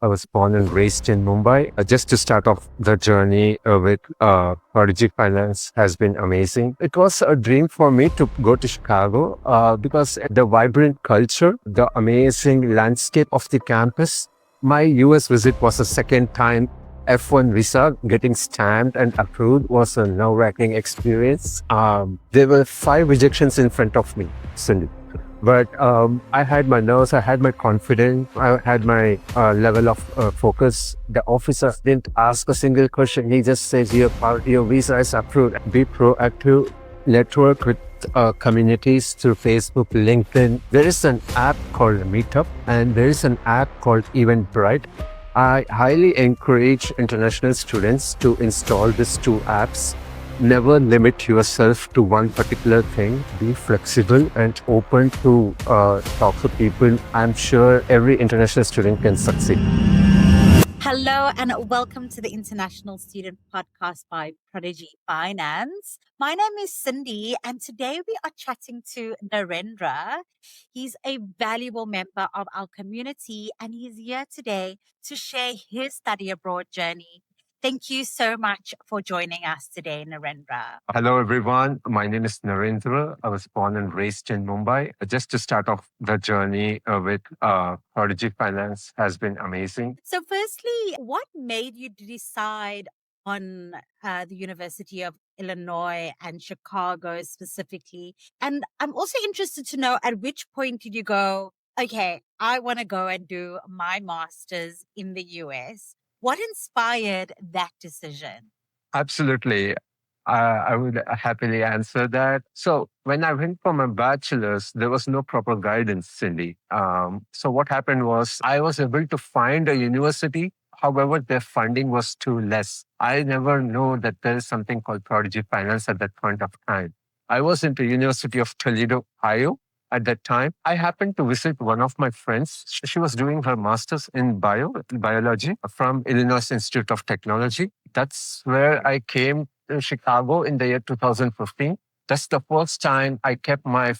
I was born and raised in Mumbai. Just to start off the journey with Prodigy Finance has been amazing. It was a dream for me to go to Chicago because the vibrant culture, the amazing landscape of the campus. My US visit was a second time. F1 visa getting stamped and approved was a nerve-wracking experience. There were 5 rejections in front of me, Cindy. But I had my nerves, I had my confidence, I had my level of focus. The officer didn't ask a single question. He just says, your visa is approved. Be proactive, network with communities through Facebook, LinkedIn. There is an app called Meetup and there is an app called Eventbrite. I highly encourage international students to install these two apps. Never limit yourself to one particular thing. Be flexible and open to talk to people. I'm sure every international student can succeed. Hello and welcome to the International Student Podcast by Prodigy Finance. My name is Cyndi and today we are chatting to Narendra. He's a valuable member of our community and he's here today to share his study abroad journey. Thank you so much for joining us today, Narendra. Hello, everyone. My name is Narendra. I was born and raised in Mumbai. Just to start off the journey with Prodigy Finance has been amazing. So, firstly, what made you decide on the University of Illinois and Chicago specifically? And I'm also interested to know at which point did you go, okay, I want to go and do my master's in the US? What inspired that decision? Absolutely. I would happily answer that. So, when I went for my bachelor's, there was no proper guidance, Cindy. So, what happened was I was able to find a university. However, their funding was too less. I never know that there is something called Prodigy Finance at that point of time. I was into University of Toledo, Ohio at that time. I happened to visit one of my friends. She was doing her master's in biology from Illinois Institute of Technology. That's where I came to Chicago in the year 2015. That's the first time I kept my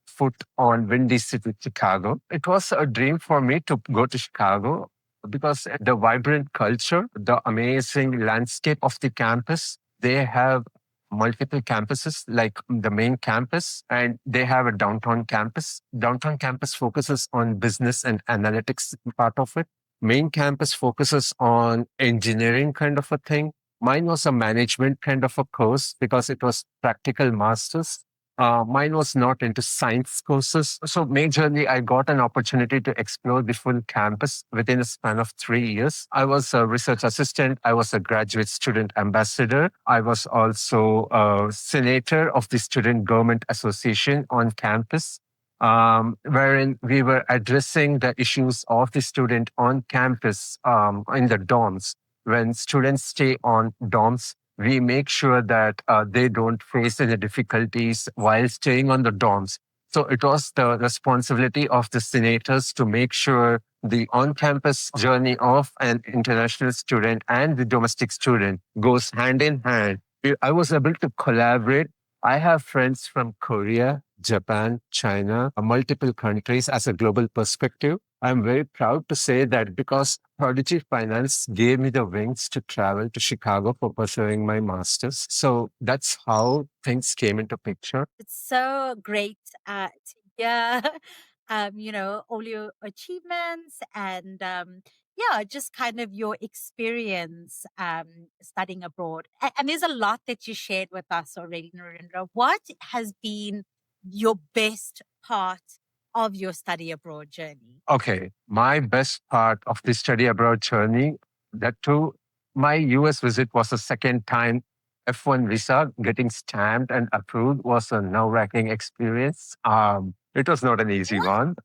foot on Windy City, Chicago. It was a dream for me to go to Chicago because the vibrant culture, the amazing landscape of the campus, they have multiple campuses like the main campus and they have a downtown campus. Downtown campus focuses on business and analytics part of it. Main campus focuses on engineering kind of a thing. Mine was a management kind of a course because it was practical masters. Mine was not into science courses. So majorly, I got an opportunity to explore the full campus within a span of 3 years. I was a research assistant. I was a graduate student ambassador. I was also a senator of the Student Government Association on campus. Wherein we were addressing the issues of the student on campus in the dorms. When students stay on dorms, we make sure that they don't face any difficulties while staying on the dorms. So it was the responsibility of the senators to make sure the on-campus journey of an international student and the domestic student goes hand in hand. I was able to collaborate. I have friends from Korea, Japan, China, multiple countries as a global perspective. I'm very proud to say that because Prodigy Finance gave me the wings to travel to Chicago for pursuing my master's. So that's how things came into picture. It's so great to hear, all your achievements and yeah, just kind of your experience studying abroad. And there's a lot that you shared with us already, Narendra. What has been your best part of your study abroad journey? Okay, my best part of the study abroad journey, that too, my US visit was a second time. F1 visa getting stamped and approved was a nerve-wracking experience. It was not an easy What? one.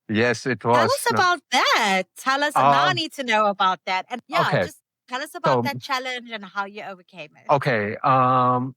Yes, it Tell was. us about that. Tell us. Now I Um, need to know about that. And yeah, okay, just tell us about so that challenge and how you overcame it. okay.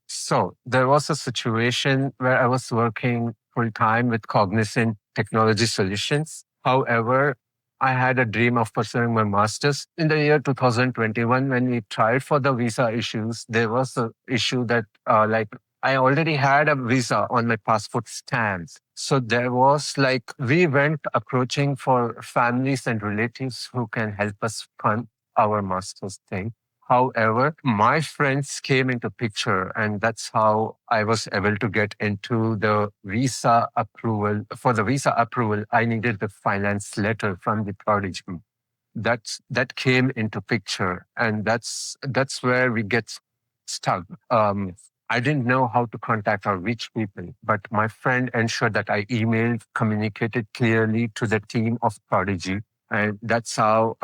So there was a situation where I was working full time with Cognizant Technology Solutions. However, I had a dream of pursuing my master's. In the year 2021, when we tried for the visa issues, there was a issue that like I already had a visa on my passport stamps. So there was like, we went approaching for families and relatives who can help us fund our master's thing. However, my friends came into picture, and that's how I was able to get into the visa approval. For the visa approval, I needed the finance letter from the Prodigy. That came into picture, and that's where we get stuck. I didn't know how to contact or reach people, but my friend ensured that I emailed, communicated clearly to the team of Prodigy, and that's how,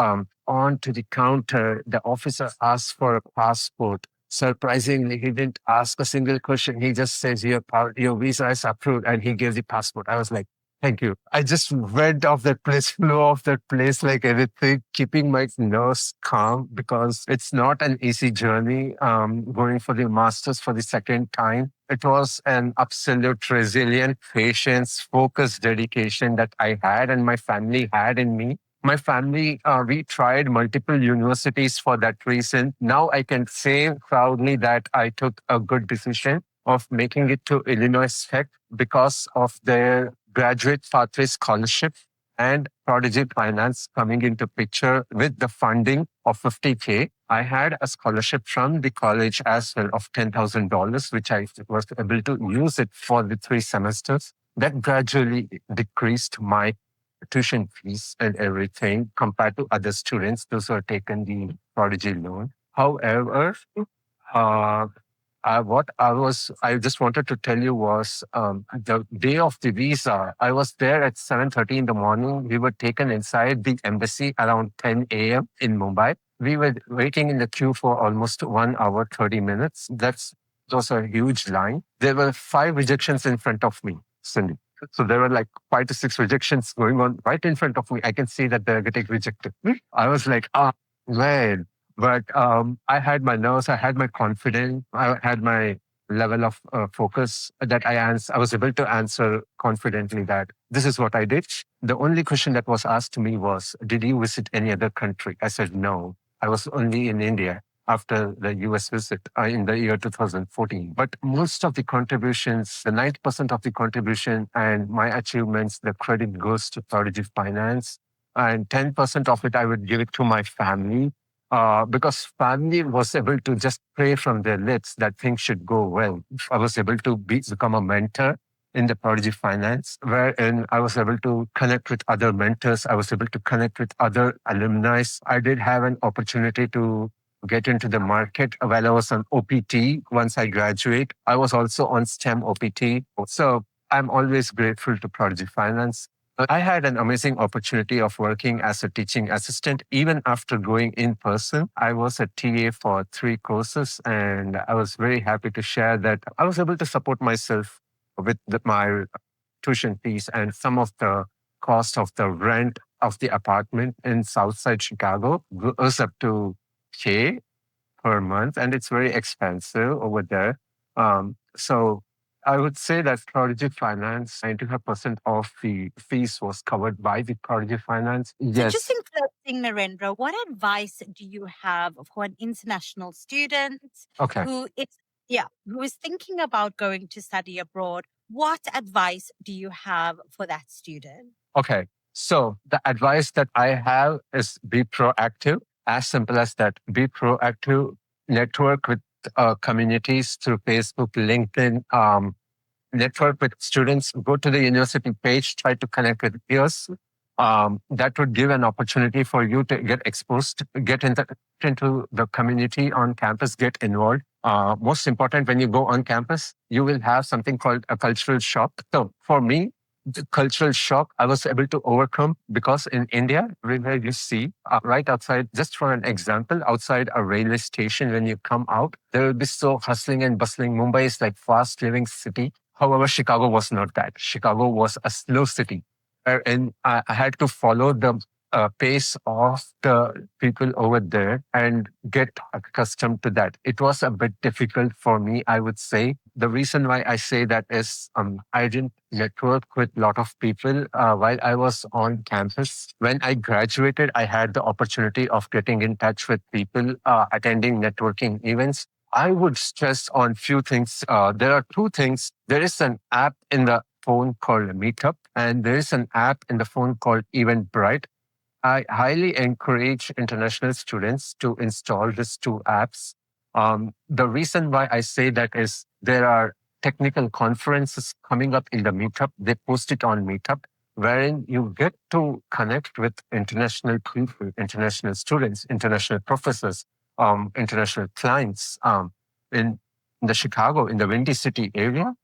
on to the counter, the officer asked for a passport. Surprisingly, he didn't ask a single question. He just says, your visa is approved, and he gave the passport. I was like, thank you. I just went off that place, flew off that place like anything, keeping my nerves calm, because it's not an easy journey, going for the masters for the second time. It was an absolute resilient, patience, focused dedication that I had and my family had in me. My family, we tried multiple universities for that reason. Now I can say proudly that I took a good decision of making it to Illinois Tech because of their graduate pathway scholarship and Prodigy Finance coming into picture with the funding of 50K. I had a scholarship from the college as well of $10,000, which I was able to use it for the 3 semesters. That gradually decreased my tuition fees and everything compared to other students, those who are taken the Prodigy loan. However, uh, I just wanted to tell you was, the day of the visa, I was there at 7:30 in the morning. We were taken inside the embassy around 10 a.m. in Mumbai. We were waiting in the queue for almost 1 hour, 30 minutes. That was a huge line. There were 5 rejections in front of me, Cindy. So there were like 5 to 6 rejections going on right in front of me. I can see that they're getting rejected. I was like, man, but I had my nerves, I had my confidence, I had my level of focus that I was able to answer confidently that this is what I did. The only question that was asked to me was, did you visit any other country? I said, no, I was only in India after the US visit in the year 2014. But most of the contributions, the 90% of the contribution and my achievements, the credit goes to Prodigy Finance. And 10% of it, I would give it to my family, because family was able to just pray from their lips that things should go well. I was able to become a mentor in the Prodigy Finance, wherein I was able to connect with other mentors. I was able to connect with other alumni. I did have an opportunity to get into the market while I was on OPT. Once I graduate, I was also on STEM OPT. So I'm always grateful to Prodigy Finance. I had an amazing opportunity of working as a teaching assistant. Even after going in person, I was a TA for 3 courses, and I was very happy to share that I was able to support myself with my tuition fees and some of the cost of the rent of the apartment in Southside Chicago goes up to K per month, and it's very expensive over there. So I would say that Prodigy Finance, 95% of the fees was covered by the Prodigy Finance. So, just Yes. in closing, Narendra, what advice do you have for an international student Okay. who is, yeah, who is thinking about going to study abroad? What advice do you have for that student? Okay. So the advice that I have is be proactive. As simple as that. Be proactive. Network with communities through Facebook, LinkedIn. Network with students, go to the university page, try to connect with peers. That would give an opportunity for you to get exposed, into the community on campus, get involved. Most important, when you go on campus, you will have something called a cultural shock. So for me, the cultural shock I was able to overcome because in India, where you see right outside, just for an example, outside a railway station, when you come out, there will be so hustling and bustling. Mumbai is like fast living city. However, Chicago was not that. Chicago was a slow city. And I had to follow the pace of the people over there and get accustomed to that. It was a bit difficult for me, I would say. The reason why I say that is I didn't network with a lot of people while I was on campus. When I graduated, I had the opportunity of getting in touch with people, attending networking events. I would stress on few things. There are two things. There is an app in the phone called Meetup, and there is an app in the phone called Eventbrite. I highly encourage international students to install these two apps. The reason why I say that is there are technical conferences coming up in the Meetup. They post it on Meetup, wherein you get to connect with international people, international students, international professors, international clients in the Chicago, in the Windy City area.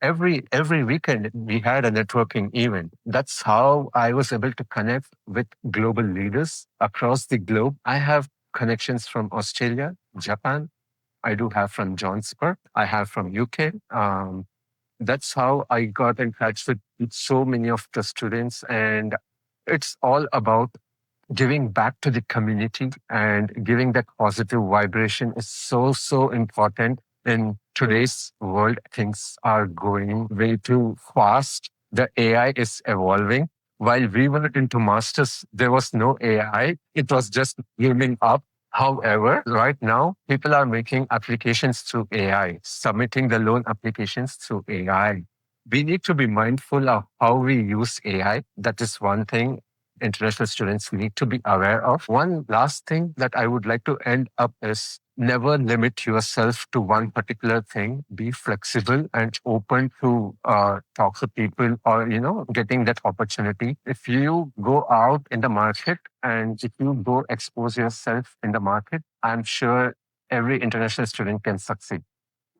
Every weekend we had a networking event. That's how I was able to connect with global leaders across the globe. I have connections from Australia, Japan. I do have from Johannesburg. I have from UK. That's how I got in touch with so many of the students, and it's all about giving back to the community and giving that positive vibration is so important in today's world. Things are going way too fast. The AI is evolving. While we were into masters, there was no AI. It was just gaming up. However, right now, people are making applications through AI, submitting the loan applications through AI. We need to be mindful of how we use AI. That is one thing international students need to be aware of. One last thing that I would like to end up is never limit yourself to one particular thing. Be flexible and open to talk to people or, getting that opportunity. If you go out in the market and if you go expose yourself in the market, I'm sure every international student can succeed.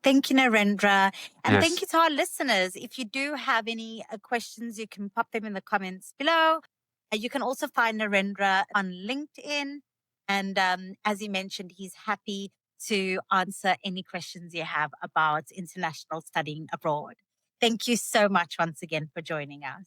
Thank you, Narendra. And thank Yes. you to our listeners. If you do have any questions, you can pop them in the comments below. You can also find Narendra on LinkedIn. And as he mentioned, he's happy to answer any questions you have about international studying abroad. Thank you so much once again for joining us.